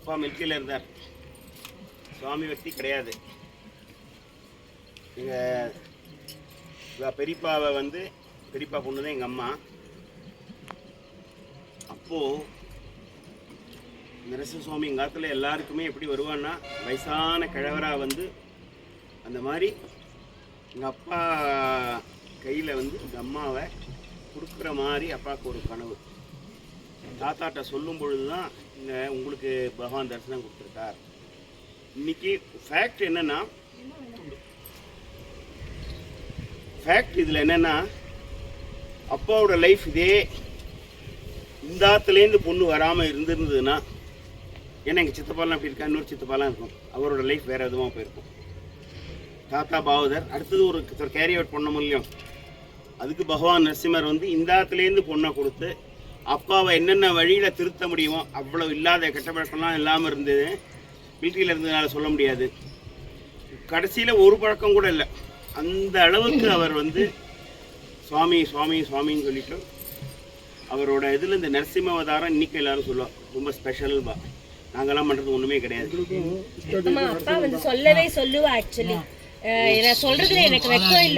அப்பா மில்கியில் இருந்தார். சுவாமி பக்தி கிடையாது. எங்கள் பெரியப்பாவை வந்து பெரியப்பா பொண்ணு தான் எங்கள் அம்மா. அப்போது நரசிம்ம சுவாமி எங்கள் காலத்தில் எல்லாருக்குமே எப்படி வருவான்னா, வயசான கிழவராக வந்து அந்த மாதிரி எங்கள் அப்பா கையில் வந்து எங்கள் அம்மாவை கொடுக்குற மாதிரி அப்பாவுக்கு ஒரு கனவு. தாத்தாட்ட சொல்லும் பொழுது தான் இங்கே உங்களுக்கு பகவான் தரிசனம் கொடுத்துருக்கார். இன்னைக்கு ஃபேக்ட் என்னென்னா, இதில் என்னென்னா, அப்பாவோட லைஃப் இதே இந்த ஆற்றுலேருந்து பொண்ணு வராமல் இருந்திருந்ததுன்னா, ஏன்னா எங்கள் சித்தப்பாலாம் அப்படி இருக்கா, இன்னொரு சித்தப்பாலாம் இருக்கும், அவரோட லைஃப் வேறு எதுவும் போயிருக்கும். தாத்தா பாவதர் அடுத்தது ஒரு கேரி அவுட் பண்ண முடியும். அதுக்கு பகவான் நரசிம்மர் வந்து இந்த ஆற்றுலேருந்து பொண்ணை கொடுத்து அப்பாவை என்னென்ன வழியில் திருத்த முடியுமோ, அவ்வளோ இல்லாத கெட்ட பழக்கம்லாம் இல்லாமல் இருந்தது. மிலிட்ரியில் இருந்ததுனால சொல்ல முடியாது. கடைசியில் ஒரு பழக்கம் கூட இல்லை. அந்த அளவுக்கு அவர் வந்து சுவாமி சுவாமி சுவாமின்னு சொல்லிட்டு அவரோட இதில் இந்த நரசிம்ம அவதாரம் இன்னைக்கு எல்லாரும் சொல்லுவோம் ரொம்ப ஸ்பெஷல் பா. நாங்கெல்லாம் பண்ணுறது ஒன்றுமே கிடையாது. அப்பா வந்து சொல்லவே சொல்லுவா. ஆக்சுவலி நான் சொல்றதுல எனக்கு வெக்கம் இல்லை.